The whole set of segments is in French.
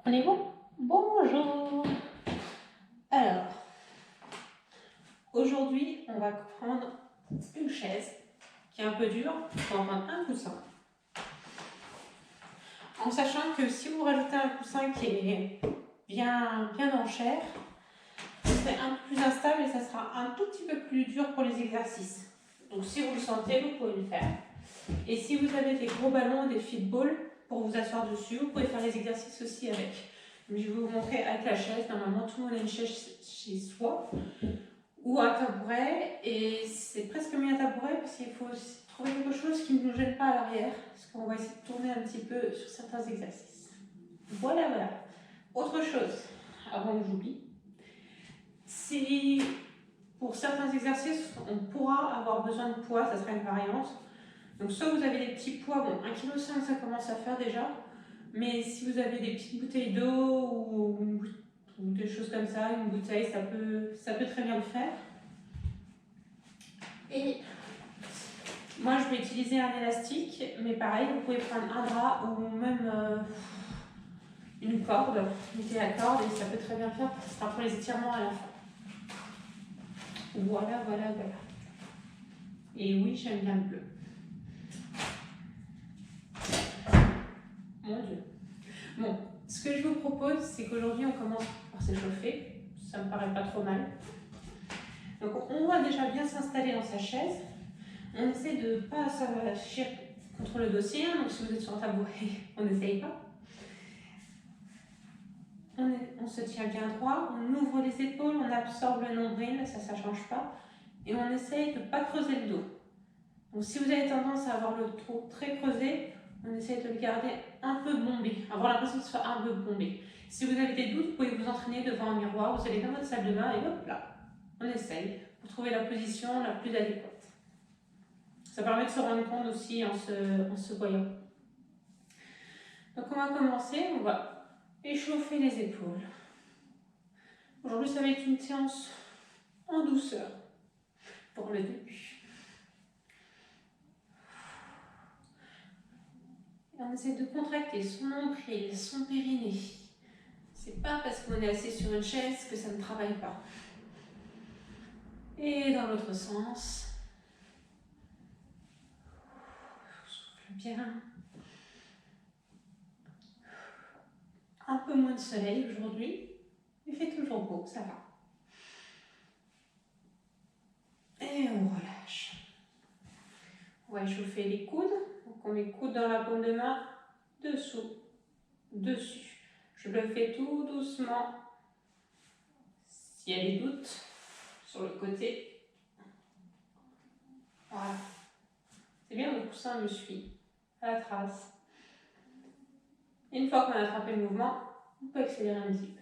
On est bon? Bonjour! Alors, aujourd'hui, on va prendre une chaise qui est un peu dure, on va prendre un coussin. En sachant que si vous rajoutez un coussin qui est bien en chair, c'est un peu plus instable et ça sera un tout petit peu plus dur pour les exercices. Donc si vous le sentez, vous pouvez le faire. Et si vous avez des gros ballons, des footballs pour vous asseoir dessus, vous pouvez faire les exercices aussi avec. Mais je vais vous montrer avec la chaise. Normalement, tout le monde a une chaise chez soi ou un tabouret. Et c'est presque mieux un tabouret parce qu'il faut trouver quelque chose qui ne nous gêne pas à l'arrière. Parce qu'on va essayer de tourner un petit peu sur certains exercices. Voilà. Autre chose, avant que j'oublie. Si pour certains exercices, on pourra avoir besoin de poids, ça sera une variante. Donc soit vous avez des petits poids, bon 1,5 kg ça commence à faire déjà, mais si vous avez des petites bouteilles d'eau ou des choses comme ça, une bouteille, ça peut très bien le faire. Et moi je vais utiliser un élastique, mais pareil, vous pouvez prendre un drap ou même une corde, mettez la corde et ça peut très bien le faire, ce sera pour les étirements à la fin. Voilà. Et oui, j'aime bien le bleu. Mon Dieu. Bon, ce que je vous propose, c'est qu'aujourd'hui, on commence par s'échauffer. Ça me paraît pas trop mal. Donc, on va déjà bien s'installer dans sa chaise. On essaie de ne pas s'affranchir contre le dossier. Donc, si vous êtes sur un tabouret, on n'essaye pas. On se tient bien droit. On ouvre les épaules, on absorbe le nombril. Ça ne change pas. Et on essaye de ne pas creuser le dos. Donc, si vous avez tendance à avoir le dos très creusé, on essaie de le garder un peu bombé, avoir l'impression que ce soit un peu bombé. Si vous avez des doutes, vous pouvez vous entraîner devant un miroir, vous allez dans votre salle de bain et hop là, on essaye pour trouver la position la plus adéquate. Ça permet de se rendre compte aussi en se voyant. Donc on va commencer, on va échauffer les épaules. Aujourd'hui, ça va être une séance en douceur pour le début. On essaie de contracter son nombril, son périnée. C'est pas parce qu'on est assis sur une chaise que ça ne travaille pas. Et dans l'autre sens. Souffle bien. Un peu moins de soleil aujourd'hui. Il fait toujours beau, ça va. Et on relâche. On va échauffer les coudes. Donc on met le coude dans la paume de main, dessous, dessus. Je le fais tout doucement. S'il y a des doutes, sur le côté. Voilà. C'est bien, le coussin me suit à la trace. Et une fois qu'on a attrapé le mouvement, on peut accélérer un petit peu.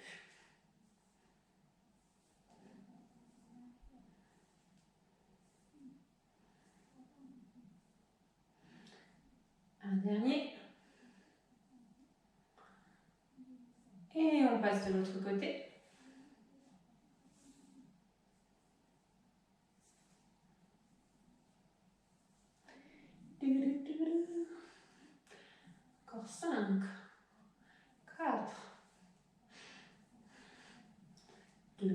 Un dernier. Et on passe de l'autre côté. Encore 5, 4, 2,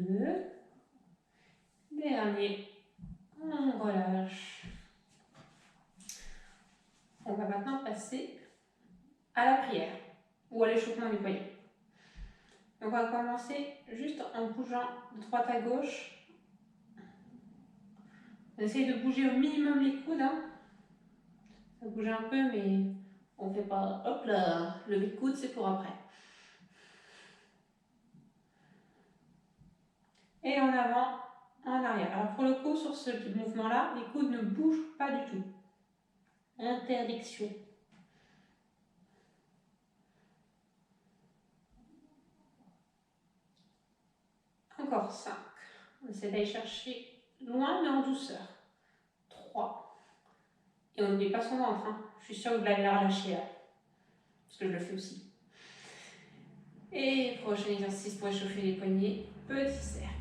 dernier, on relâche. On va maintenant passer à la prière ou à l'échauffement du poignet. Donc on va commencer juste en bougeant de droite à gauche. On essaye de bouger au minimum les coudes. Ça bouge un peu, mais on ne fait pas hop là, lever le coude, c'est pour après. Et en avant, en arrière. Alors pour le coup, sur ce mouvement-là, les coudes ne bougent pas du tout. Interdiction. Encore 5. On essaie d'aller chercher loin, mais en douceur. 3. Et on n'oublie pas son ventre. Je suis sûre que vous l'avez relâché là. Parce que je le fais aussi. Et prochain exercice pour échauffer les poignets. Petit cercle.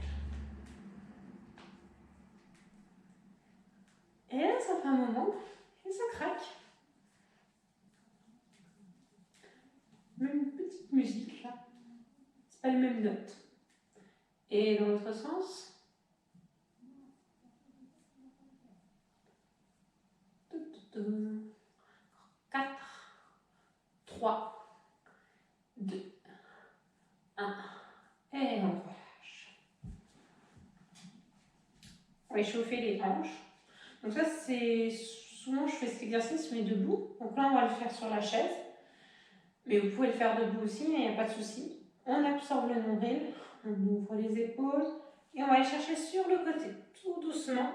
Et là, ça fait un moment et ça craque. Même une petite musique là. pas les mêmes notes. Et dans l'autre sens. 4, 3, 2, 1. Et on relâche. On va échauffer les hanches. Donc ça, c'est souvent je fais cet exercice mais debout. Donc là, on va le faire sur la chaise. Mais vous pouvez le faire debout aussi, il n'y a pas de souci. On absorbe le nombril, on ouvre les épaules et on va aller chercher sur le côté, tout doucement,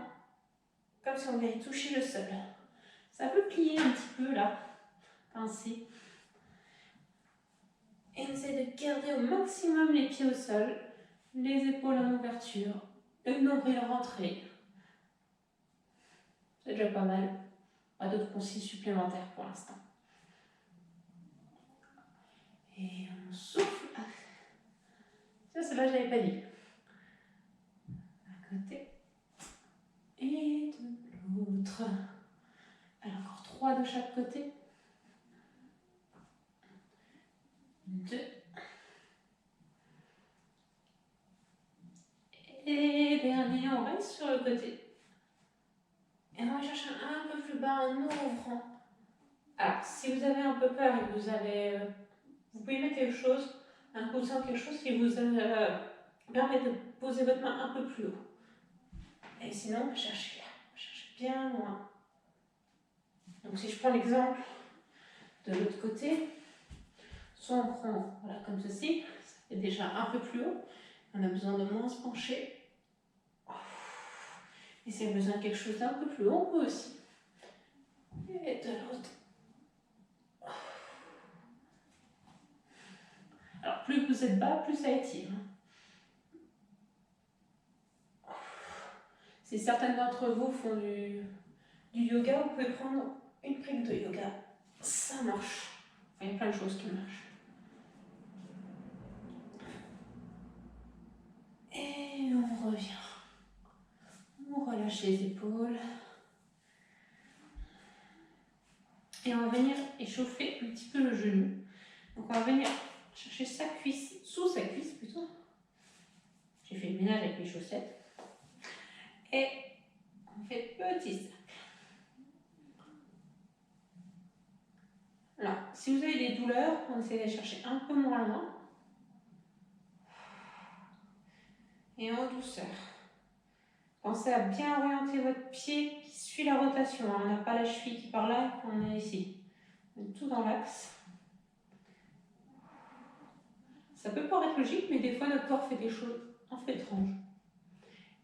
comme si on allait toucher le sol. Ça peut plier un petit peu là, ainsi. Et on essaie de garder au maximum les pieds au sol, les épaules en ouverture, le nombril rentré. C'est déjà pas mal. Pas d'autres consignes supplémentaires pour l'instant. Et on souffle. Ça, celle-là, je l'avais pas dit. Un côté. Et de l'autre. Alors, encore 3 de chaque côté. 2. Et dernier, on reste sur le côté. Et on va chercher un peu plus bas en ouvrant. Alors, si vous avez un peu peur et que vous pouvez mettre quelque chose, un coussin, quelque chose qui vous permet de poser votre main un peu plus haut. Et sinon, on va chercher là, on va chercher bien loin. Donc si je prends l'exemple de l'autre côté, soit on prend voilà, comme ceci, ça fait déjà un peu plus haut, on a besoin de moins se pencher. Et si on a besoin de quelque chose d'un peu plus haut, on peut aussi. Et de l'autre. Alors plus vous êtes bas, plus ça étire. Si certaines d'entre vous font du yoga, vous pouvez prendre une brique de yoga. Ça marche. Il y a plein de choses qui marchent. Et on revient. On relâche les épaules. Et on va venir échauffer un petit peu le genou. Donc on va venir chercher sa cuisse, sous sa cuisse plutôt. J'ai fait le ménage avec mes chaussettes. Et on fait petit cercle. Alors, si vous avez des douleurs, on essaie d'aller chercher un peu moins loin. Et en douceur. Pensez à bien orienter votre pied qui suit la rotation. On n'a pas la cheville qui part là, on est ici. Donc, tout dans l'axe. Ça peut paraître logique, mais des fois notre corps fait des choses un peu étranges.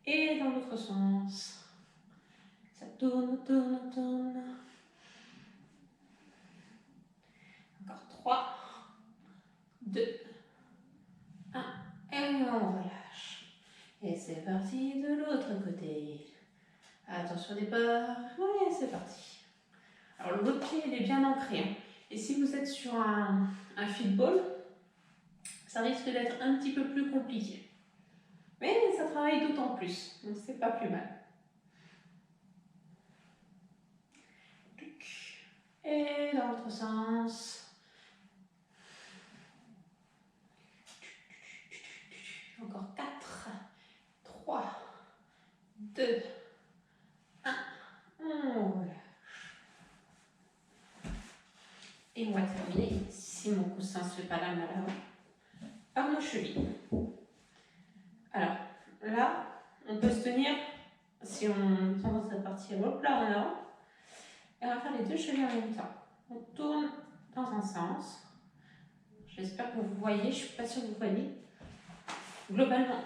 Et dans l'autre sens. Ça tourne, tourne, tourne. Encore 3, 2, 1. Et on relâche. Et c'est parti de l'autre côté. Attention au départ. Ouais, c'est parti. Alors le votre pied il est bien ancré. Hein. Et si vous êtes sur un football, ça risque d'être un petit peu plus compliqué. Mais ça travaille d'autant plus. Donc c'est pas plus mal. Et dans l'autre sens. Encore 4, 3, 2, 1. On relâche. Et on va terminer, si mon coussin ne se fait pas la main par nos chevilles. Alors là, on peut se tenir, si on tendance à partir au plat en avant, et on va faire les deux chevilles en même temps. On tourne dans un sens. J'espère que vous voyez, je ne suis pas sûre que vous voyez. Globalement,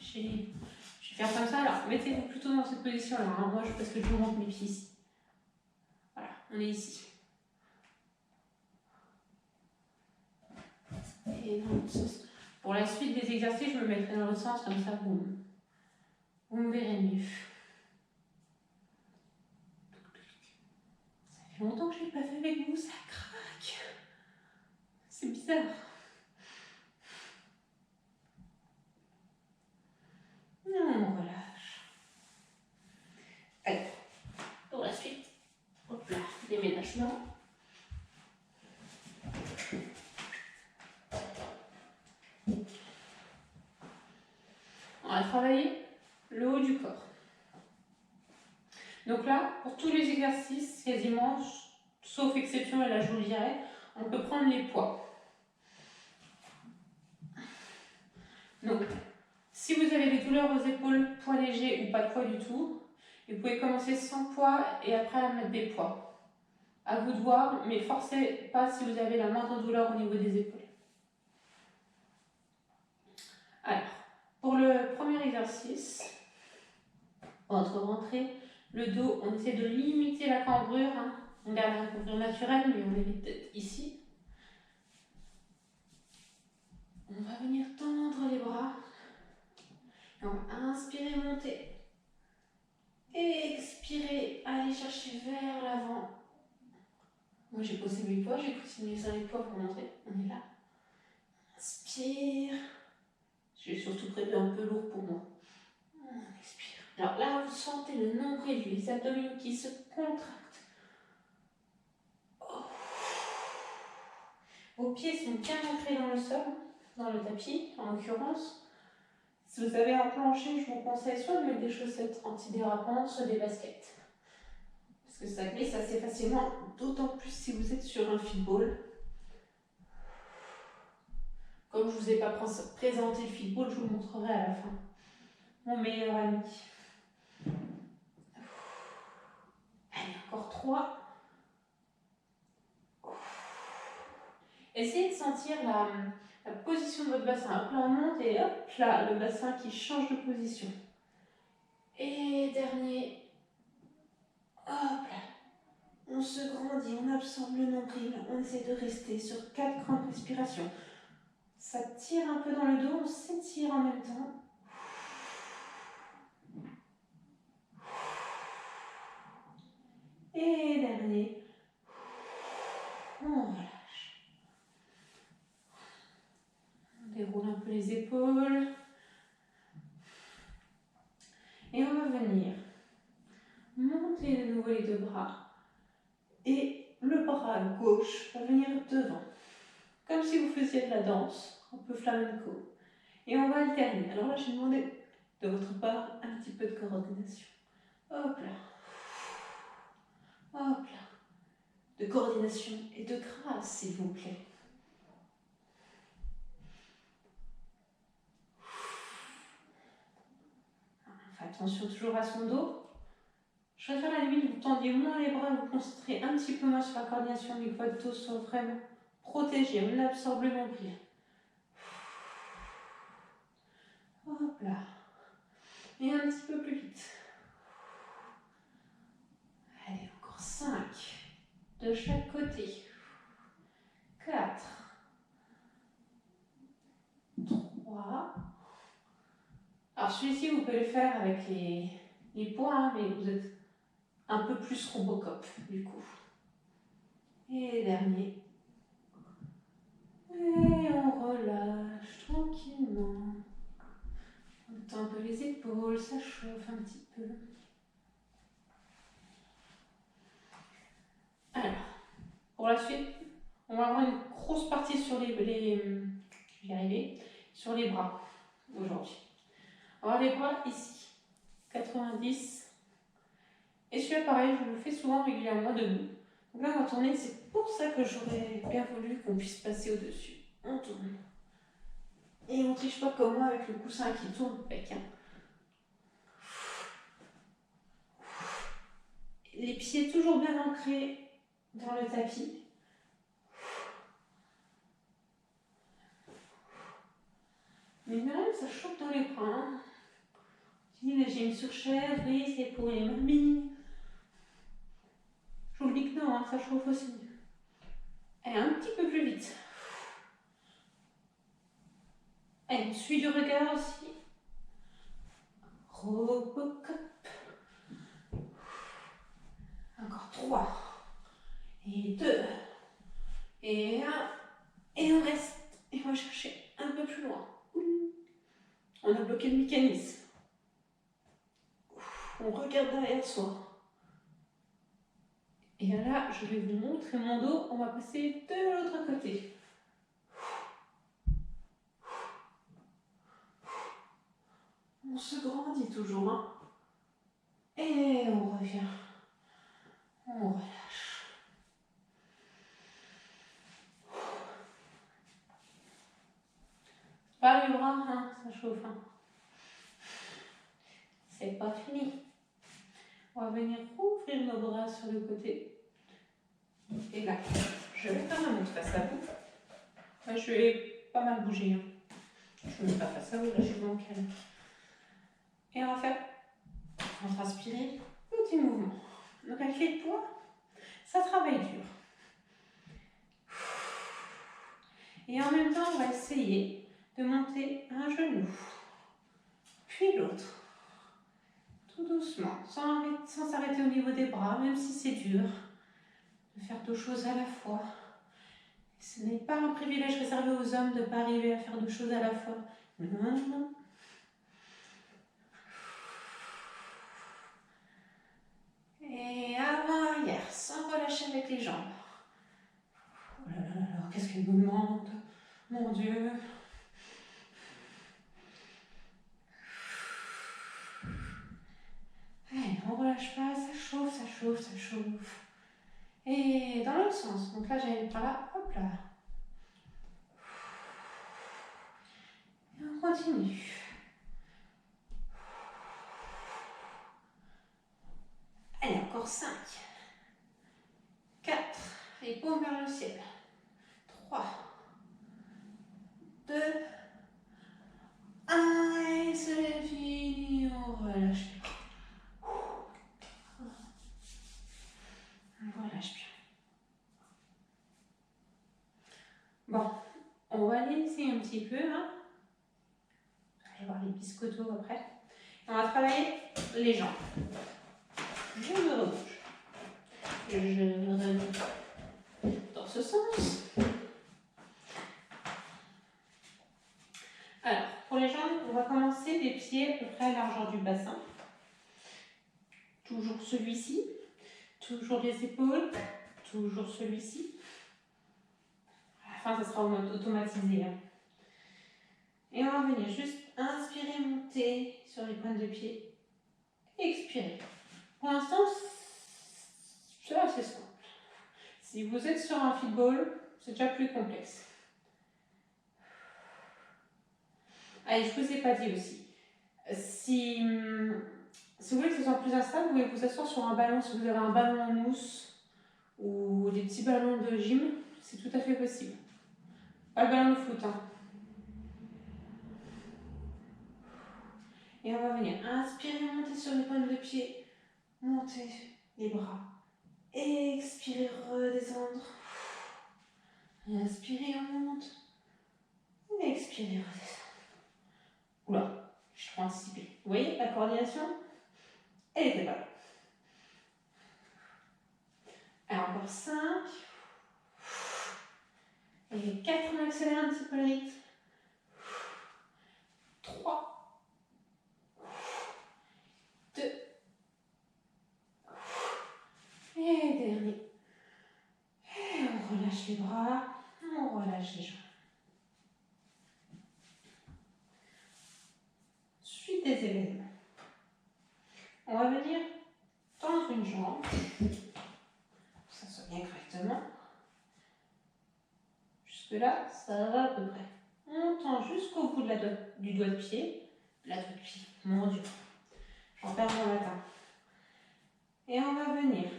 je vais faire comme ça. Alors, mettez-vous plutôt dans cette position-là. Hein. Moi, parce que je monte mes pieds ici. Voilà, on est ici. Et dans l'autre sens. Pour la suite des exercices, je me mettrai dans l'autre sens, comme ça, vous me verrez mieux. Ça fait longtemps que je ne l'ai pas fait avec vous, ça craque. C'est bizarre. On relâche. Allez, pour la suite, hop là, déménagement. à travailler le haut du corps. Donc là, pour tous les exercices, quasiment, sauf exception, et là je vous le dirai, on peut prendre les poids. Donc, si vous avez des douleurs aux épaules, poids léger ou pas de poids du tout, vous pouvez commencer sans poids et après à mettre des poids. À vous de voir, mais forcez pas si vous avez la moindre douleur au niveau des épaules. Alors, pour le premier exercice, entre rentrée, le dos, on essaie de limiter la cambrure. Hein. On garde la cambrure naturelle, mais on évite d'être ici. On va venir tendre les bras. Et on va inspirer, monter. Expirer, aller chercher vers l'avant. Moi j'ai posé mes poids, j'ai continué sur les poids pour montrer. On est là. Inspire. J'ai surtout prévu un peu lourd pour moi. Expire. Alors là, vous sentez le nombril, les abdominaux qui se contractent. Oh. Vos pieds sont bien ancrés dans le sol, dans le tapis en l'occurrence. Si vous avez un plancher, je vous conseille soit de mettre des chaussettes antidérapantes, soit des baskets. Parce que ça glisse assez facilement, d'autant plus si vous êtes sur un football. Comme je ne vous ai pas présenté le football, je vous le montrerai à la fin. Mon meilleur ami. Allez, encore 3. Essayez de sentir la position de votre bassin. Hop là, on monte et hop là, le bassin qui change de position. Et dernier. Hop là. On se grandit, on absorbe le nombril. On essaie de rester sur 4 grandes respirations. Ça tire un peu dans le dos, on s'étire en même temps. Et dernier. On relâche. On déroule un peu les épaules. Et on va venir monter de nouveau les 2 bras. Et le bras gauche va venir devant. Comme si vous faisiez de la danse, un peu flamenco. Et on va alterner. Alors là, j'ai demandé de votre part un petit peu de coordination. Hop là. Hop là. De coordination et de grâce, s'il vous plaît. Faites attention toujours à son dos. Je préfère à la limite, vous tendiez moins les bras, vous concentrez un petit peu moins sur la coordination, mais que votre dos soit vraiment protégé. On absorbe le nombril. Hop là. Et un petit peu plus vite. Allez, encore 5. De chaque côté. 4. 3. Alors celui-ci, vous pouvez le faire avec les poids, hein, mais vous êtes un peu plus Robocop, du coup. Et dernier. Et on relâche tranquillement. On tend un peu les épaules, ça chauffe un petit peu. Alors, pour la suite, on va avoir une grosse partie sur je vais y arriver, sur les bras aujourd'hui. On va avoir les bras ici, 90. Et celui-là, pareil, je le fais souvent régulièrement debout. Donc là, on va tourner, c'est pour ça que j'aurais bien voulu qu'on puisse passer au-dessus. On tourne. Et on ne triche pas comme moi avec le coussin qui tourne avec. Hein. Les pieds toujours bien ancrés dans le tapis. Mais là, ça chauffe dans les bras. Hein. J'ai une surchaise, oui, c'est pour les mamies. Je vous le dis que non, hein, ça chauffe aussi. Allez, un petit peu plus vite. Allez, on suit du regard aussi. Robocop. Encore 3. Et 2. Et 1. Et on reste. Et on va chercher un peu plus loin. On a bloqué le mécanisme. On regarde derrière soi. Et là, je vais vous montrer mon dos. On va passer de l'autre côté. On se grandit toujours, hein. Et on revient. On relâche. Pas les bras, hein, ça chauffe. Hein. C'est pas fini. On va venir ouvrir nos bras sur le côté. Et là, je vais quand même mettre face à vous. Là, je vais pas mal bouger. Hein. Je ne mets pas face à vous, là, je suis vraiment calme. Et on va faire, on va transpirer, petit mouvement. Donc, avec les poids, ça travaille dur. Et en même temps, on va essayer de monter un genou, puis l'autre. Tout doucement, sans s'arrêter au niveau des bras, même si c'est dur, de faire deux choses à la fois. Ce n'est pas un privilège réservé aux hommes de ne pas arriver à faire deux choses à la fois. Non, non. Et avant-arrière, sans relâcher avec les jambes. Oh là là là là, qu'est-ce qu'elle me demande? Mon Dieu. Allez, on relâche pas, ça chauffe, ça chauffe, ça chauffe. Et dans l'autre sens, donc là j'allais par là, hop là. Et on continue. Allez, encore 5, 4, les paumes vers le ciel. 3, 2, 1, et c'est fini, on relâche. On relâche bien. Bon, on va laisser un petit peu, hein. Allez voir les biscottos après. On va travailler les jambes. Je me rebouge. Je me remets dans ce sens. Alors, pour les jambes, on va commencer des pieds à peu près à la largeur du bassin. Toujours celui-ci. Toujours les épaules. Toujours celui-ci. À la fin, ça sera automatisé. Hein. Et on va venir juste inspirer, monter sur les pointes de pied. Expirer. Pour l'instant, c'est assez simple. Si vous êtes sur un football, c'est déjà plus complexe. Allez, je ne vous ai pas dit aussi. Si vous voulez que ce soit plus instable, vous pouvez vous asseoir sur un ballon. Si vous avez un ballon en mousse ou des petits ballons de gym, c'est tout à fait possible. Pas le ballon de foot. Hein. Et on va venir inspirer, monter sur les pointes de pied. Monter les bras. Expirer, redescendre. Inspirez, on monte. Expirez, redescendre. Oula, je suis trop anticipée. Vous voyez, la coordination, elle était pas là. Alors encore 5. Et 4, on accélère un petit peu le rythme. 3. 2. Et dernier. Et on relâche les bras, on relâche les jambes. Suite des événements. On va venir tendre une jambe, que ça soit bien correctement. Jusque-là, ça va à peu près. On tend jusqu'au bout de du doigt de pied. Mon Dieu. J'en perds mon latin. Et on va venir.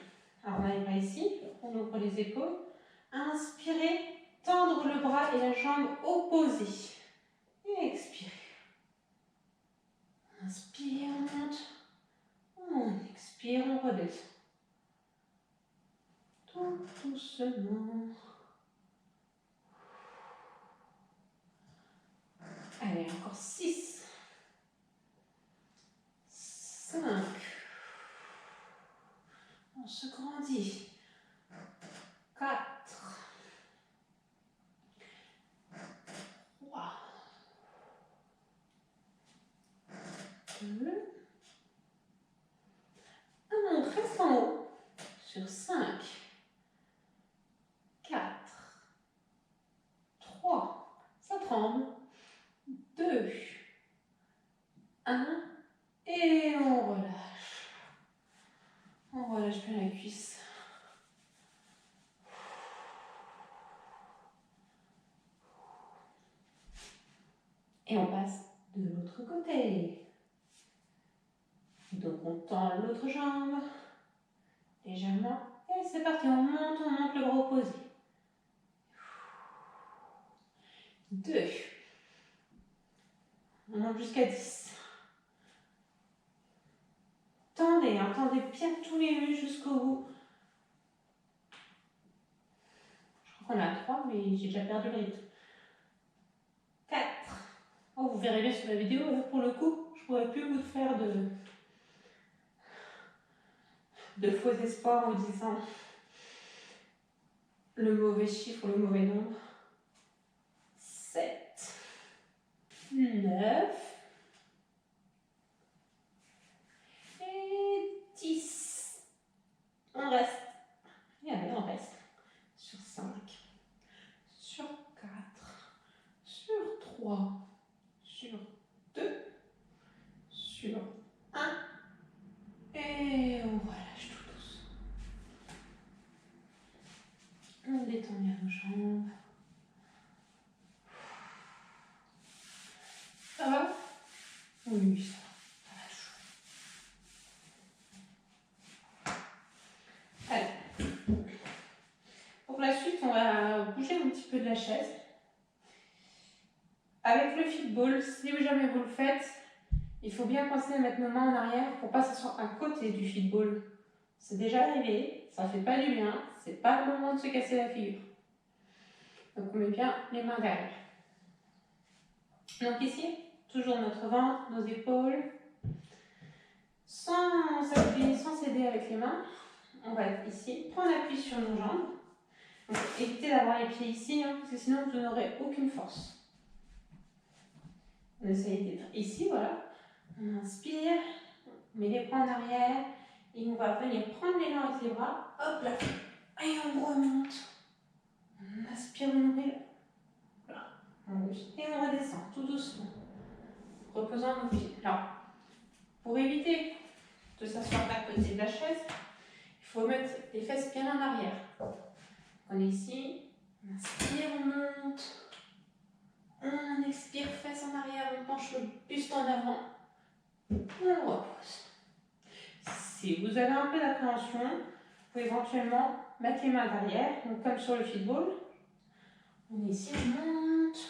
Alors on n'arrive pas ici, on ouvre les épaules. Inspirez, tendre le bras et la jambe opposée. Et expirez. Inspire, on monte. On expire, on redescend. Tout doucement. Allez, encore 6. 5. On se grandit. 4. 3. 2. 1. On reste en haut. Sur 5. 4. 3. Ça tremble. 2. 1. Et on passe de l'autre côté. Donc on tend l'autre jambe, légèrement. Et c'est parti, on monte le bras opposé. 2. On monte jusqu'à 10. Tendez, hein, tendez bien tous les muscles jusqu'au bout. Je crois qu'on est à 3, mais j'ai déjà perdu le rythme. 4. Oh, vous verrez bien sur la vidéo, là, pour le coup, je ne pourrais plus vous faire de faux espoirs en vous disant le mauvais chiffre ou le mauvais nombre. 7. 9. Et 10. On reste. Et allez, on reste. Sur 5. Sur 4. Sur 3. Sur 2. Sur 1. Et on relâche tout doucement. On détend bien nos jambes. Ça va? Oui, ça va. Allez. Pour la suite, on va bouger un petit peu de la chaise. Avec le football, si jamais vous le faites, il faut bien penser à mettre nos mains en arrière pour pas que ce soit à côté du football. C'est déjà arrivé, ça fait pas du bien, c'est pas le moment de se casser la figure. Donc on met bien les mains derrière. Donc ici, toujours notre ventre, nos épaules, sans s'appuyer, sans s'aider avec les mains. On va être ici, prendre appui sur nos jambes. Donc, évitez d'avoir les pieds ici, hein, parce que sinon vous n'aurez aucune force. On essaye d'être ici, voilà. On inspire, on met les bras en arrière et on va venir prendre l'élan avec les bras. Hop là. Et on remonte. On aspire, on ouvre. Là. Et on redescend tout doucement. Reposant nos pieds. Alors, pour éviter de s'asseoir à côté de la chaise, il faut mettre les fesses bien en arrière. On est ici. On inspire, on monte. On expire, fesses en arrière, on penche le buste en avant. On repose. Si vous avez un peu d'appréhension, vous pouvez éventuellement mettre les mains derrière, donc comme sur le football. On est ici, on monte,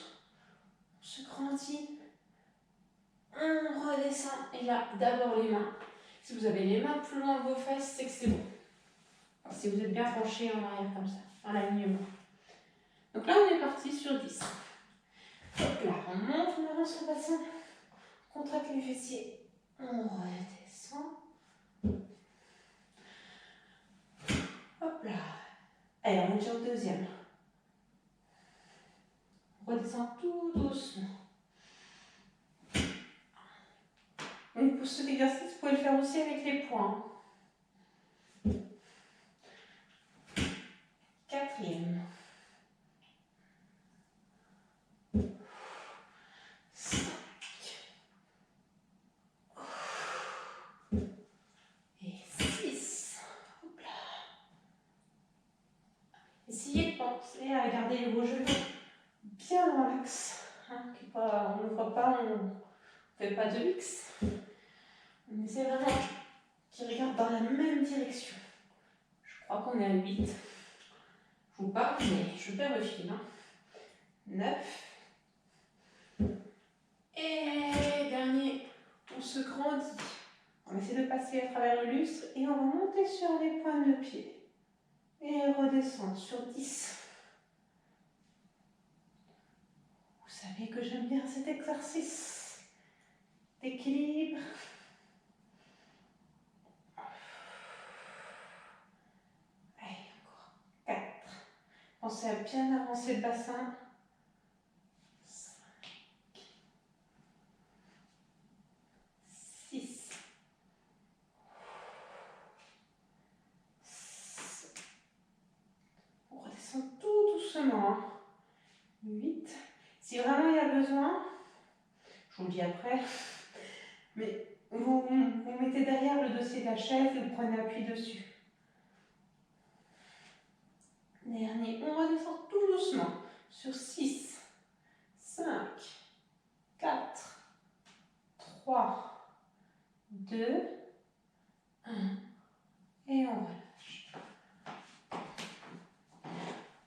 on se grandit, on redescend. Et là, d'abord les mains. Si vous avez les mains plus loin de vos fesses, c'est que c'est bon. Alors, si vous êtes bien penché en arrière comme ça, en alignement. Donc là, on est parti sur 10. Hop là, on monte, on avance le bassin, on contracte les fessiers, on redescend. Hop là. Allez, on monte sur le deuxième. On redescend tout doucement. Donc pour cet exercice, vous pouvez le faire aussi avec les poings. Quatrième. 5. Et 6. Hop là. Essayez de penser à garder vos genoux bien dans l'axe. Hein, on n'ouvre pas, on ne fait pas de X. On essaie vraiment qu'ils regardent dans la même direction. Je crois qu'on est à 8. Je vous parle, mais je perds le fil. 9. Et dernier, on se grandit. On essaie de passer à travers le lustre et on va monter sur les pointes de pied. Et redescendre sur 10. Vous savez que j'aime bien cet exercice d'équilibre. Allez, encore 4. Pensez à bien avancer le bassin. 5. 6. 7. On redescend tout doucement. 8. Si vraiment il y a besoin, je vous le dis après, mais vous mettez derrière le dossier de la chaise et vous prenez appui dessus. Dernier, on redescend tout doucement sur 6, 5, 4, 2, 1, et on relâche.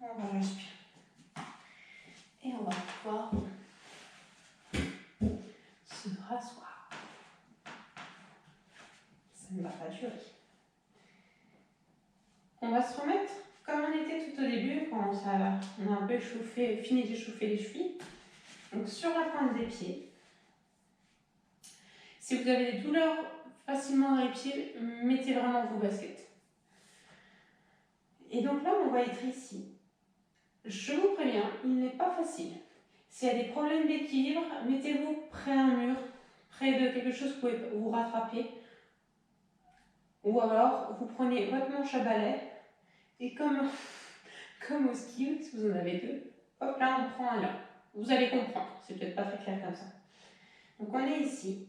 On relâche bien. Et on va pouvoir se rasseoir. Ça ne va pas durer. On va se remettre comme on était tout au début, quand on a un peu fini d'échauffer les chevilles. Donc sur la pointe des pieds. Si vous avez des douleurs facilement dans les pieds, mettez vraiment vos baskets. Et donc là, on va être ici. Je vous préviens, il n'est pas facile. S'il y a des problèmes d'équilibre, mettez-vous près à un mur, près de quelque chose que vous pouvez vous rattraper. Ou alors, vous prenez votre manche à balai et comme au ski, si vous en avez deux, hop là, on prend un là. Vous allez comprendre, c'est peut-être pas très clair comme ça. Donc on est ici,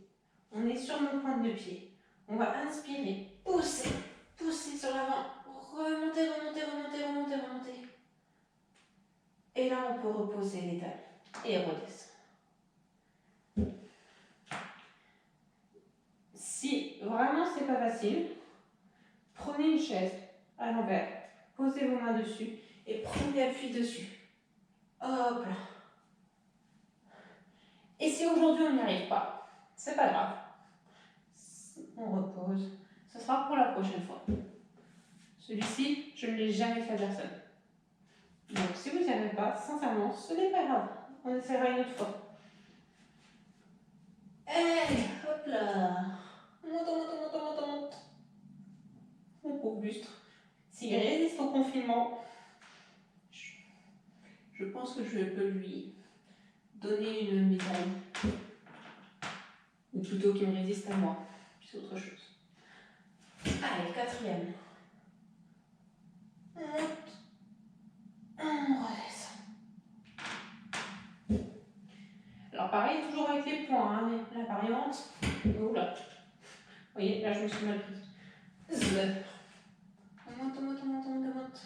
on est sur nos pointes de pied. On va inspirer, pousser, pousser sur l'avant, remonter, remonter, remonter, remonter, remonter. Et là, on peut reposer les talons et redescendre. Si vraiment c'est pas facile, prenez une chaise à l'envers, posez vos mains dessus et prenez appui dessus. Hop là. Et si aujourd'hui on n'y arrive pas, c'est pas grave. On repose. Ce sera pour la prochaine fois. Celui-ci, je ne l'ai jamais fait à personne. Donc si vous n'y arrivez pas, sincèrement, ce n'est pas grave. On essaiera une autre fois. Allez, hop là. Monte, monte, monte, monte, monte. Mon pauvre buste. S'il résiste au confinement, je pense que je peux lui donner une médaille. Ou plutôt qu'il me résiste à moi. C'est autre chose. Allez, quatrième. On monte. On redescend. Alors pareil, toujours avec les points, hein, la variante. Oula. Vous voyez, là je me suis mal prise. On monte, on monte, on monte, on monte, on monte.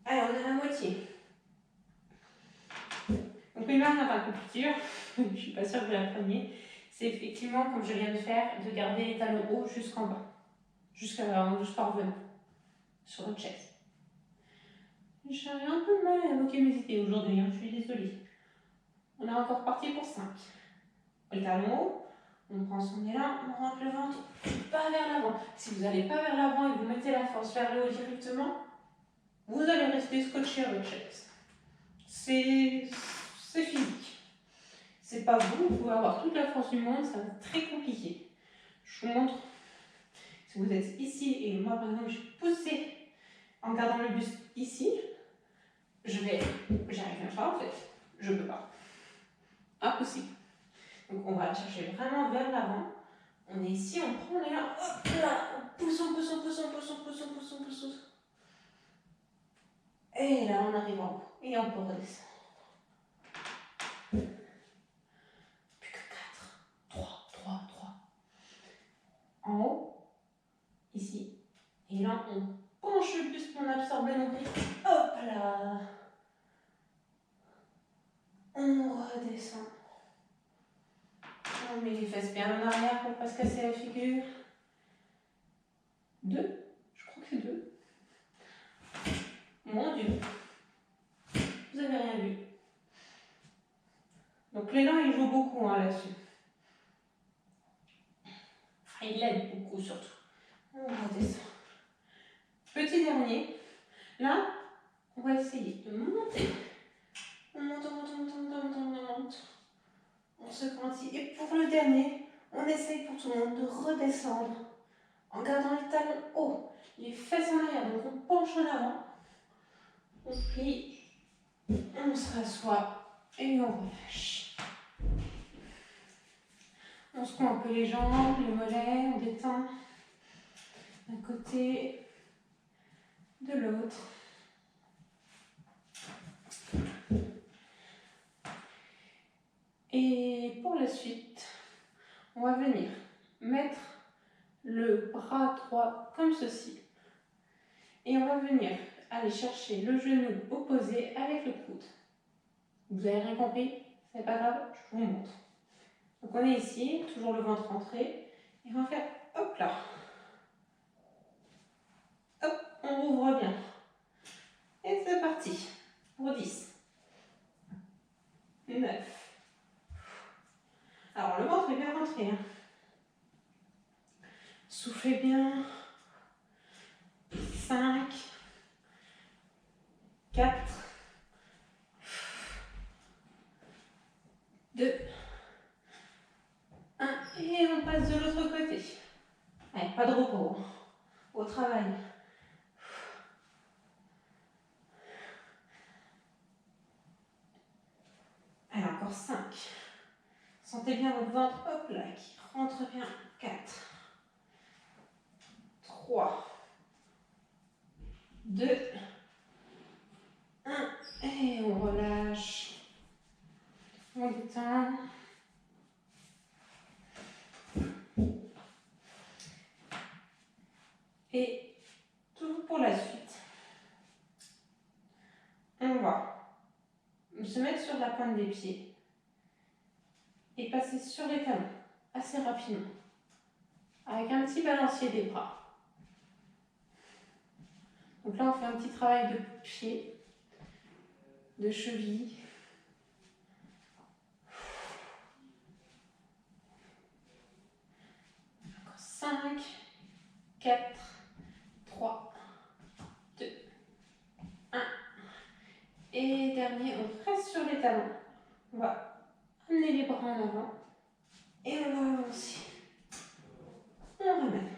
Allez, on est à la moitié. Donc une variante un peu plus dure, je ne suis pas sûre que vous la preniez, c'est effectivement, comme je viens de faire, de garder les talons hauts jusqu'en bas, jusqu'à revenir sur votre chaise. J'ai un peu de mal à évoquer mes idées aujourd'hui, hein, je suis désolée. On est encore parti pour 5. Le talon haut, on prend son élan, on rentre le ventre pas vers l'avant. Si vous n'allez pas vers l'avant et vous mettez la force vers le haut directement, vous allez rester scotché à votre chaise. C'est physique. C'est pas vous pouvez avoir toute la force du monde, ça va être très compliqué. Je vous montre. Si vous êtes ici et moi par exemple je poussé en gardant le buste ici, j'arrive même pas en fait. Je peux pas. Impossible. Donc on va la chercher vraiment vers l'avant. On est ici, on prend, on est là, hop là, on pousse, on pousse, on pousse, on pousse, on pousse, on pousse, on pousse. Et là on arrive en haut et on peut redescendre. Plus que 4. 3, 3, 3. En haut, ici. Et là on penche le buste, on absorbe le nombril. Hop là. On redescend. On met les fesses bien en arrière pour ne pas se casser la figure. 2. Je crois que c'est 2. Mon Dieu. Vous n'avez rien vu. Donc l'élan, il joue beaucoup hein, là-dessus. Il aide beaucoup surtout. On redescend. Petit dernier. Là, on va essayer de monter. On monte, on monte, on monte, on monte, on monte, on monte. On se grandit. Et pour le dernier, on essaye pour tout le monde de redescendre en gardant les talons hauts, les fesses en arrière. Donc on penche en avant, on plie, on se rassoit et on relâche. On secoue un peu les jambes, les mollets, on détend d'un côté, de l'autre. Et pour la suite, on va venir mettre le bras droit comme ceci. Et on va venir aller chercher le genou opposé avec le coude. Vous avez rien compris? C'est pas grave, je vous montre. Donc on est ici, toujours le ventre rentré, et on va faire hop là. Hop, on rouvre bien. Et c'est parti pour 10. 9. Alors le ventre est bien rentré. Hein. Soufflez bien. 5, 4, 2, 1. Et on passe de l'autre côté. Allez, pas de repos. Au travail. Allez, encore 5. Sentez bien votre ventre, hop là, qui rentre bien. 4, 3, 2, 1. Et on relâche. On détend. Et tout pour la suite. On va se mettre sur la pointe des pieds et passer sur les talons assez rapidement avec un petit balancier des bras. Donc là on fait un petit travail de pied, de cheville. Encore 5, 4, 3, 2, 1. Et dernier, on reste sur les talons. On va amener les bras en avant et on va avancer. On ramène.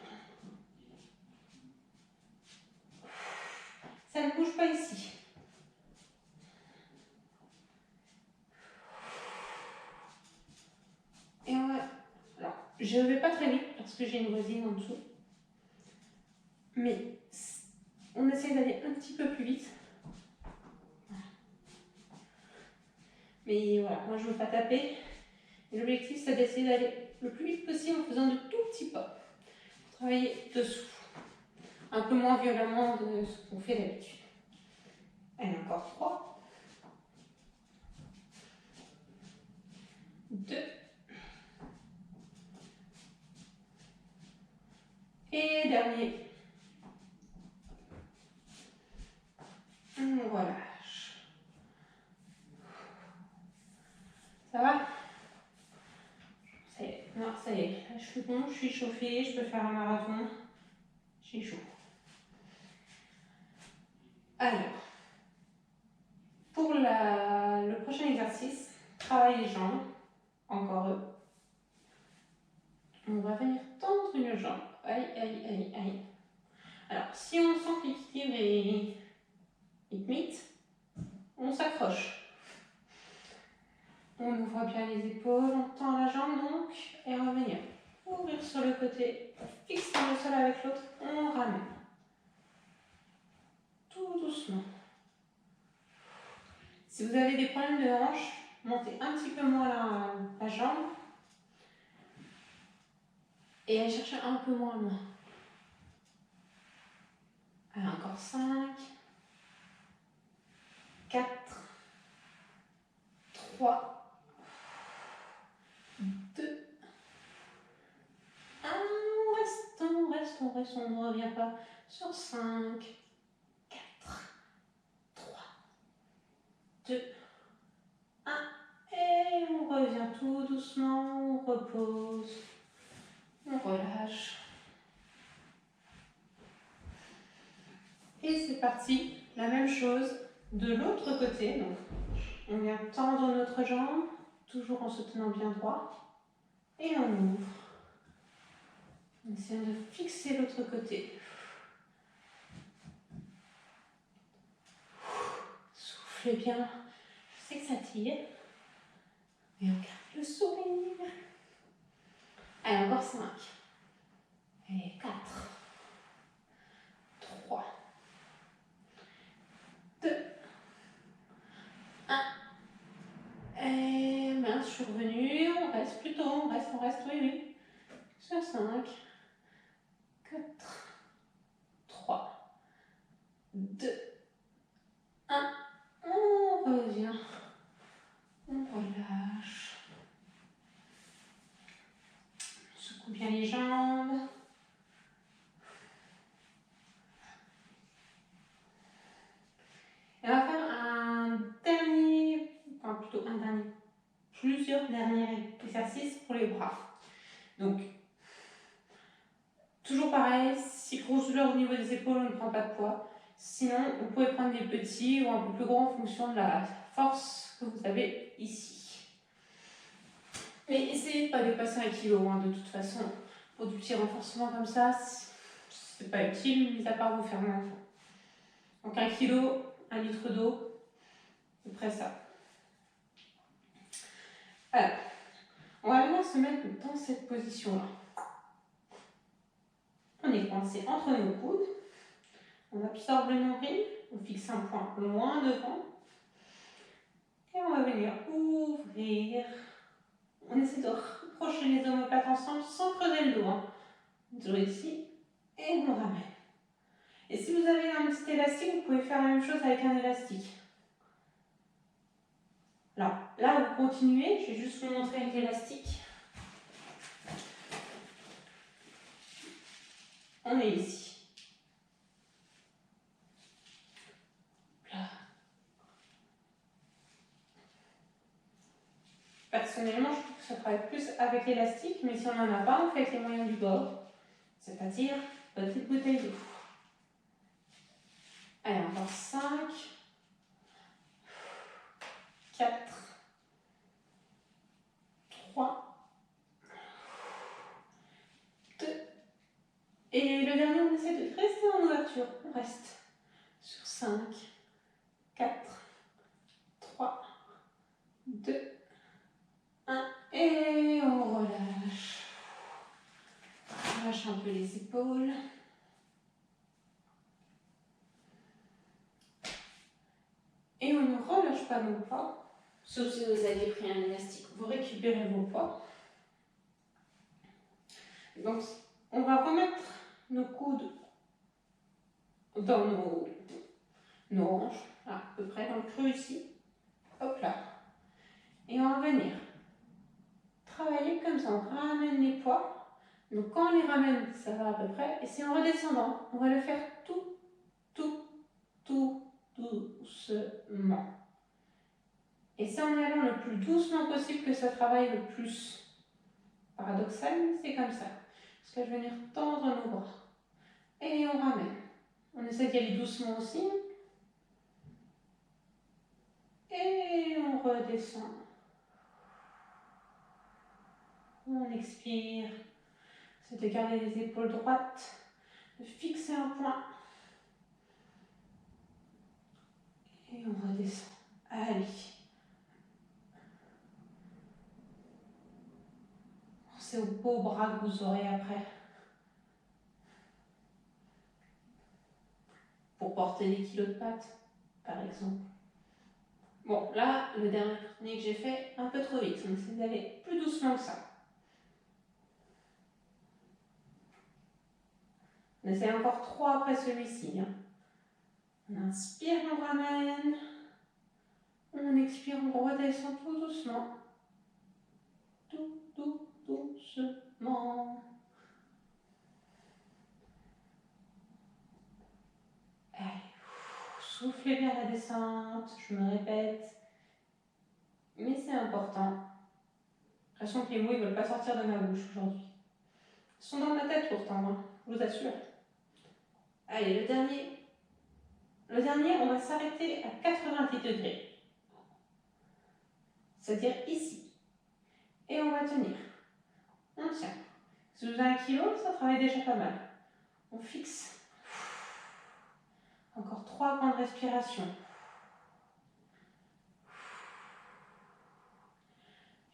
Ça ne bouge pas ici. Et on va... Alors, je ne vais pas très vite parce que j'ai une voisine en dessous. Mais on essaie d'aller un petit peu plus vite. Mais voilà, moi je ne veux pas taper. L'objectif c'est d'essayer d'aller le plus vite possible en faisant de tout petits pas. Travailler dessous. Un peu moins violemment de ce qu'on fait d'habitude. Allez, encore 3. 2. Et dernier. On relâche. Ça va? Ça y est, non, ça y est. Là, je suis bon, je suis chauffée, je peux faire un marathon. J'ai chaud. Alors, pour le prochain exercice, travail les jambes, encore eux. On va venir tendre une jambe. Aïe, aïe, aïe, aïe. Alors, si on sent que l'équilibre est mythe, on s'accroche. On ouvre bien les épaules, on tend la jambe donc, et on va venir ouvrir sur le côté, on fixe dans le sol avec l'autre, on ramène. Tout doucement. Si vous avez des problèmes de hanche, montez un petit peu moins la jambe et allez chercher un peu moins loin. Allez, encore 5, 4, 3, 2, 1. On reste, on ne revient pas sur 5, 4, 3, 2, 1. Et on revient tout doucement, on repose, on relâche. Et c'est parti, la même chose de l'autre côté. Donc, on vient tendre notre jambe, toujours en se tenant bien droit. Et on ouvre. On essaie de fixer l'autre côté. Soufflez bien. Je sais que ça tire. Et on garde le sourire. Allez, encore 5. Et 4. 3. 2. 1. Et mince, je suis revenue. On reste plutôt. On reste, oui, oui. Sur 5. 4. 3. 2. 1. On revient. On relâche. plusieurs derniers exercices pour les bras. Donc, toujours pareil, si grosse douleur au niveau des épaules, on ne prend pas de poids. Sinon, vous pouvez prendre des petits ou un peu plus gros en fonction de la force que vous avez ici. Mais essayez de ne pas dépasser 1 kg, hein, de toute façon. Pour du petit renforcement comme ça, c'est pas utile, mis à part vous faire mal. Donc 1 kg, 1 litre d'eau, c'est près ça. Alors, on va venir se mettre dans cette position-là. On est coincé entre nos coudes. On absorbe le nombril, on fixe un point loin devant. Et on va venir ouvrir. On essaie de rapprocher les omoplates ensemble sans creuser le dos. Hein. Toujours ici. Et on ramène. Et si vous avez un petit élastique, vous pouvez faire la même chose avec un élastique. Là, vous continuez. Je vais juste vous montrer avec l'élastique. On est ici. Là. Personnellement, je trouve que ça travaille plus avec l'élastique, mais si on n'en a pas, on fait avec les moyens du bord. C'est-à-dire votre petite bouteille d'eau. Allez, encore 5, 4, 3, 2, et le dernier, on essaie de rester en ouverture. On reste sur 5, 4, 3, 2, 1, et on relâche. On relâche un peu les épaules. Et on ne relâche pas nos poids, sauf si vous avez pris un élastique, vous récupérez vos poids. Donc, on va remettre nos coudes dans nos hanches, à peu près dans le creux ici. Hop là. Et on va venir travailler comme ça, on ramène les poids. Donc quand on les ramène, ça va à peu près. Et c'est en redescendant, on va le faire tout doucement. Et c'est en y allant le plus doucement possible que ça travaille le plus. Paradoxal, mais c'est comme ça. Parce que je vais venir tendre nos bras. Et on ramène. On essaie d'y aller doucement aussi. Et on redescend. On expire. C'est de garder les épaules droites. De fixer un point. Et on redescend. Allez. Pensez aux beaux bras que vous aurez après. Pour porter des kilos de pâtes, par exemple. Bon, là, le dernier que j'ai fait, un peu trop vite. On essaie d'aller plus doucement que ça. On essaie encore 3 après celui-ci. Hein. On inspire, on ramène. On expire, on redescend tout doucement. Tout doucement. Allez, soufflez bien la descente, je me répète. Mais c'est important. De toute façon, que les mots, ils ne veulent pas sortir de ma bouche aujourd'hui. Ils sont dans ma tête pourtant, hein, je vous assure. Allez, le dernier, on va s'arrêter à 90 degrés. C'est-à-dire ici. Et on va tenir. On tient. Si vous avez 1 kg, ça travaille déjà pas mal. On fixe. Encore 3 grandes respirations.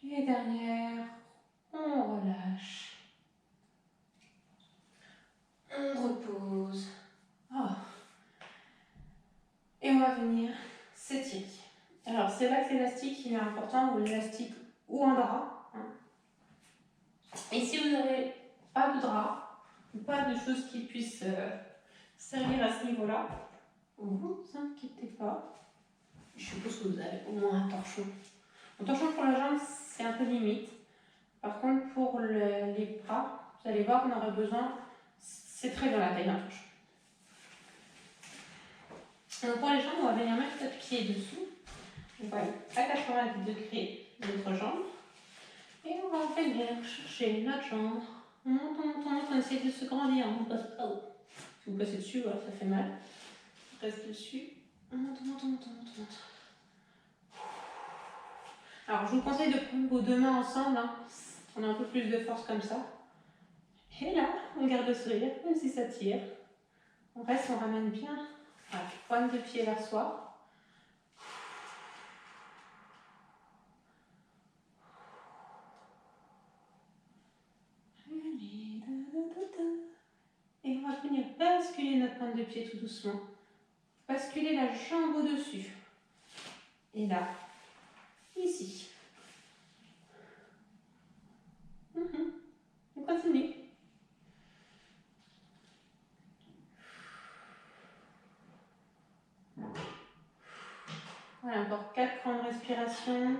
Et dernière, on relâche. On repose. Oh. Et on va venir s'étirer. Alors, c'est là que l'élastique il est important, ou l'élastique ou un drap. Hein. Et si vous n'avez pas de drap, ou pas de choses qui puissent servir à ce niveau-là, vous inquiétez pas. Je suppose que vous avez au moins un torchon. Un torchon pour la jambe, c'est un peu limite. Par contre, pour les bras, vous allez voir qu'on aurait besoin, c'est très bien la taille d'un torchon. Donc pour les jambes, on va venir mettre notre pied dessous. Voilà, à 90 degrés l'autre jambe. Et on va venir chercher notre jambe. On monte, on monte, on monte, on essaie de se grandir. On passe pas haut. Si vous passez dessus, voilà, ça fait mal. On reste dessus. On monte, on monte, on monte, on monte, on monte. Alors, je vous conseille de prendre vos deux mains ensemble. Hein. On a un peu plus de force comme ça. Et là, on garde le sourire, même si ça tire. On reste, on ramène bien. Voilà, pointe de pied vers soi. Et on va venir basculer notre pointe de pied tout doucement. Basculer la jambe au-dessus. Et là, ici. On continue. Voilà, encore 4 grandes respirations.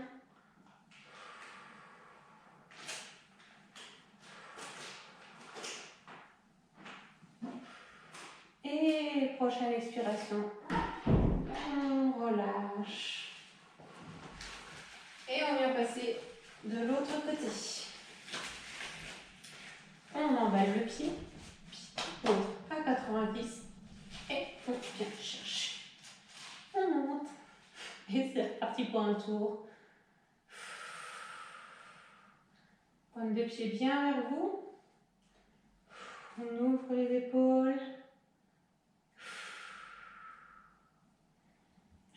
Et prochaine expiration. On relâche. Et on vient passer de l'autre côté. On emballe le pied. À 90. Et on vient chercher. On monte. Et c'est reparti pour un tour. Pointe de pied bien vers vous. On ouvre les épaules.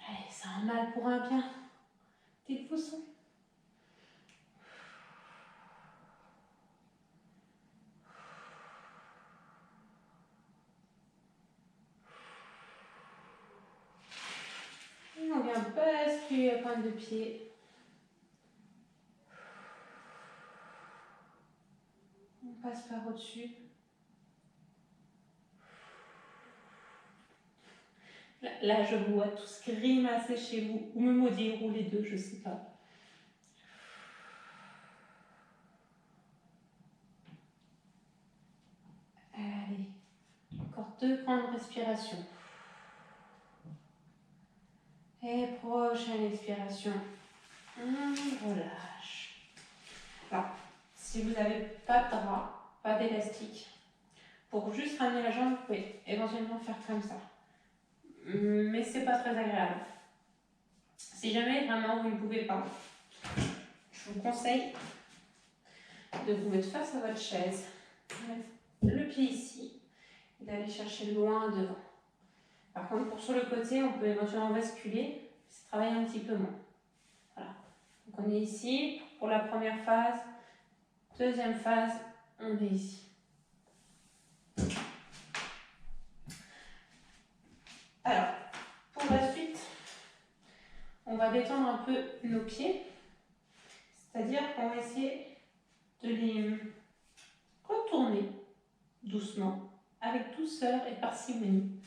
Allez, c'est un mal pour un bien. Dès que vous sentez. Et on vient basculer la pointe de pied. On passe par au-dessus. Là, je vous vois tous grimacer chez vous, ou me maudire, ou les deux, je ne sais pas. Allez, encore 2 grandes respirations. Et prochaine expiration. On relâche. Alors, si vous n'avez pas de drap, pas d'élastique, pour juste ramener la jambe, vous pouvez éventuellement faire comme ça. Mais c'est pas très agréable. Si jamais vraiment vous ne pouvez pas, je vous conseille de vous mettre face à votre chaise, mettre le pied ici et d'aller chercher loin devant. Par contre, pour sur le côté, on peut éventuellement basculer, c'est travailler un petit peu moins. Voilà. Donc on est ici pour la première phase, deuxième phase, on est ici. Alors, pour la suite, on va détendre un peu nos pieds, c'est-à-dire qu'on va essayer de les retourner doucement, avec douceur et parcimonie.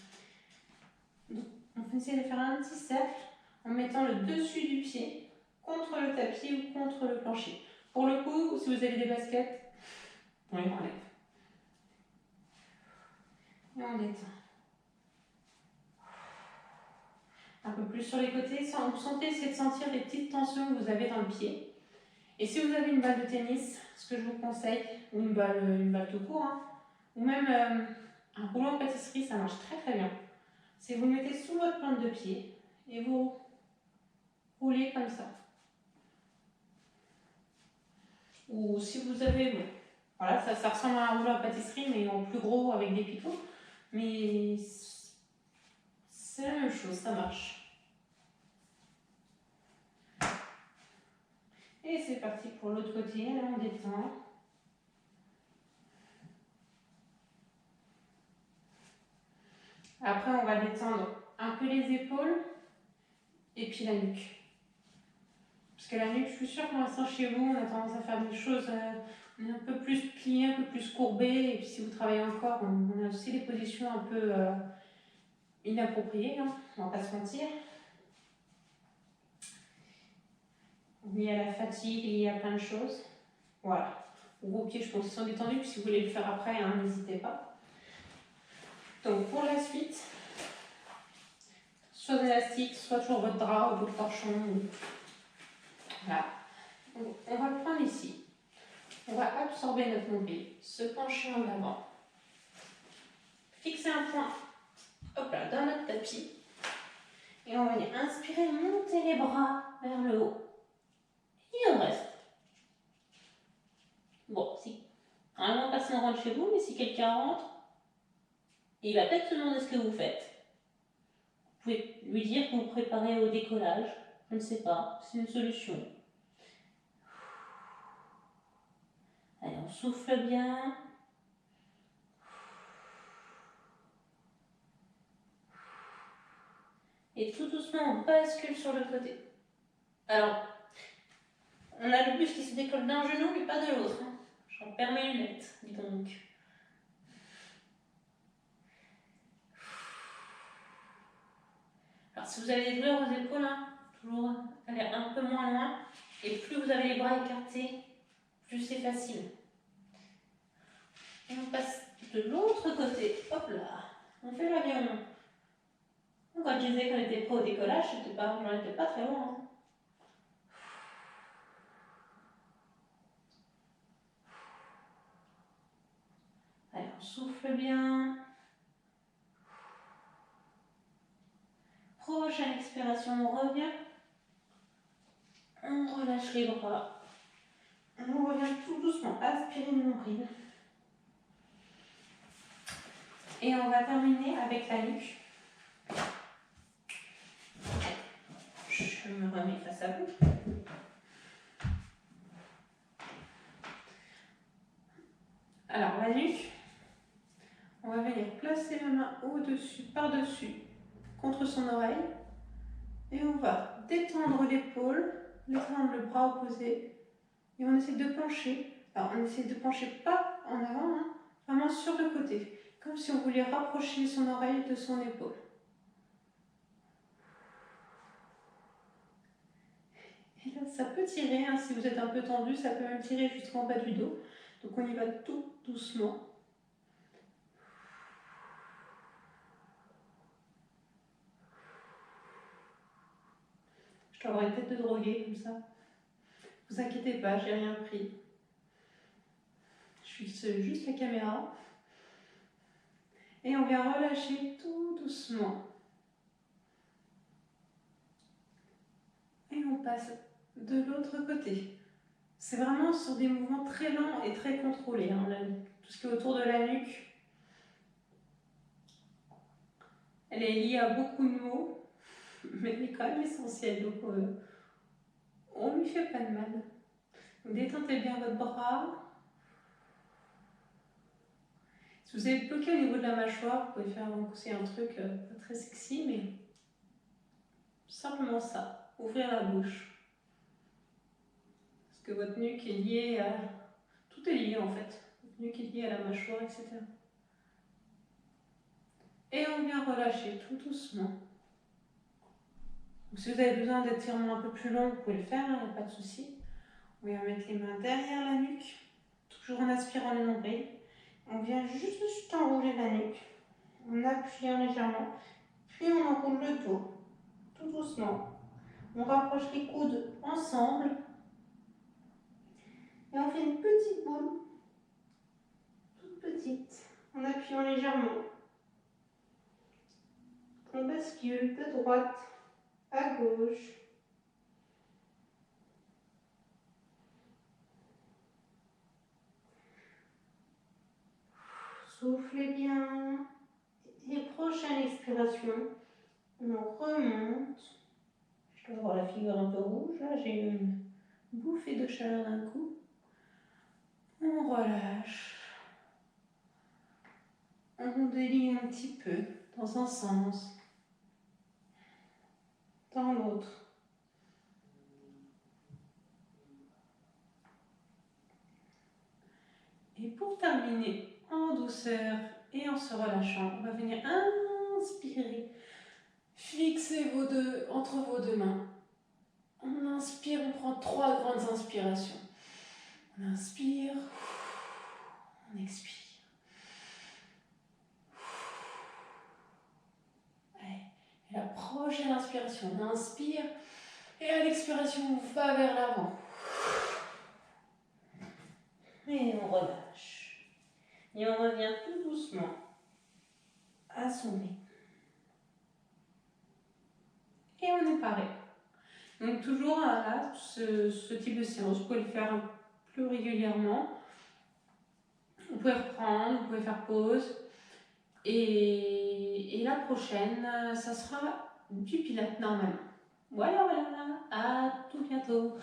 Donc, on va essayer de faire un petit cercle en mettant le dessus du pied contre le tapis ou contre le plancher. Pour le coup, si vous avez des baskets, on les enlève. Et on détend. Un peu plus sur les côtés. Vous sentez, c'est de sentir les petites tensions que vous avez dans le pied. Et si vous avez une balle de tennis, ce que je vous conseille, ou une balle tout court, hein, ou même un rouleau en pâtisserie, ça marche très très bien. C'est vous le mettez sous votre plante de pied et vous roulez comme ça. Ou si vous avez, bon, voilà, ça ressemble à un rouleau en pâtisserie, mais en plus gros avec des picots. Mais c'est la même chose, ça marche. Et c'est parti pour l'autre côté, là on détend. Après on va détendre un peu les épaules et puis la nuque. Parce que la nuque, je suis sûre pour l'instant chez vous, on a tendance à faire des choses un peu plus pliées, un peu plus courbées. Et puis si vous travaillez encore, on a aussi des positions un peu inappropriées, hein, on va pas se mentir. Lié à la fatigue, lié à plein de choses. Voilà. Vos pieds, je pense qu'ils sont détendus, puis si vous voulez le faire après, hein, n'hésitez pas. Donc pour la suite, soit d'élastique, soit toujours votre drap ou votre torchon. Voilà. Donc, on va le prendre ici. On va absorber notre nombril, se pencher en avant, fixer un point, hop là, dans notre tapis. Et on va venir inspirer, monter les bras vers le haut. Et on reste. Bon, si normalement personne ne rentre chez vous, mais si quelqu'un rentre, il va peut-être se demander ce que vous faites. Vous pouvez lui dire que vous préparez au décollage. Je ne sais pas, c'est une solution. Allez, on souffle bien. Et tout doucement, on bascule sur le côté. Alors, on a le buste qui se décolle d'un genou, mais pas de l'autre. J'en perds mes lunettes, dis donc. Alors, si vous avez des douleurs aux épaules, toujours aller un peu moins loin. Et plus vous avez les bras écartés, plus c'est facile. Et on passe de l'autre côté. Hop là. On fait l'avion. Quand je disais qu'on était prêt au décollage, j'en étais pas très loin. Allez, on souffle bien. Prochaine expiration, on revient. On relâche les bras. On revient tout doucement, aspirer le nombril. Et on va terminer avec la nuque. Je me remets face à vous. Alors, la nuque, on va venir placer la main au-dessus, par-dessus, contre son oreille. Et on va détendre l'épaule, détendre le bras opposé. Et on essaie de pencher. Alors, on essaie de pencher pas en avant, vraiment sur le côté. Comme si on voulait rapprocher son oreille de son épaule. Et là, ça peut tirer, si vous êtes un peu tendu, ça peut même tirer jusqu'en bas du dos. Donc on y va tout doucement. Je dois avoir une tête de drogué comme ça. Vous inquiétez pas, j'ai rien pris. Je fixe juste la caméra. Et on vient relâcher tout doucement. Et on passe de l'autre côté. C'est vraiment sur des mouvements très lents et très contrôlés. Tout ce qui est autour de la nuque, elle est liée à beaucoup de mots, mais elle est quand même essentielle. Donc on ne lui fait pas de mal. Donc, détendez bien votre bras. Si vous êtes bloqué au niveau de la mâchoire, vous pouvez faire aussi un truc pas très sexy, mais simplement ça, ouvrir la bouche. Parce que votre nuque est liée à... Tout est lié en fait. Votre nuque est liée à la mâchoire, etc. Et on vient relâcher tout doucement. Donc, si vous avez besoin d'étirements un peu plus longs, vous pouvez le faire, il n'y a pas de souci. On vient mettre les mains derrière la nuque, toujours en aspirant le nombril. On vient juste enrouler la nuque, en appuyant légèrement, puis on enroule le dos, tout doucement. On rapproche les coudes ensemble et on fait une petite boule, toute petite, en appuyant légèrement. On bascule de droite à gauche. Soufflez bien. Et prochaine expiration, on remonte. Je dois avoir la figure un peu rouge. Là, j'ai eu une bouffée de chaleur d'un coup. On relâche. On délie un petit peu dans un sens, dans l'autre. Et pour terminer en douceur et en se relâchant, on va venir inspirer. Fixez entre vos deux mains. On inspire, on prend 3 grandes inspirations. On inspire, on expire. Et la prochaine inspiration, on inspire et à l'expiration, on va vers l'avant. Et on relâche. Et on revient tout doucement à son rythme. Et on est pareil. Donc toujours là, ce type de séance, vous pouvez le faire plus régulièrement. Vous pouvez reprendre, vous pouvez faire pause. Et la prochaine, ça sera du pilates normalement. Voilà, à tout bientôt.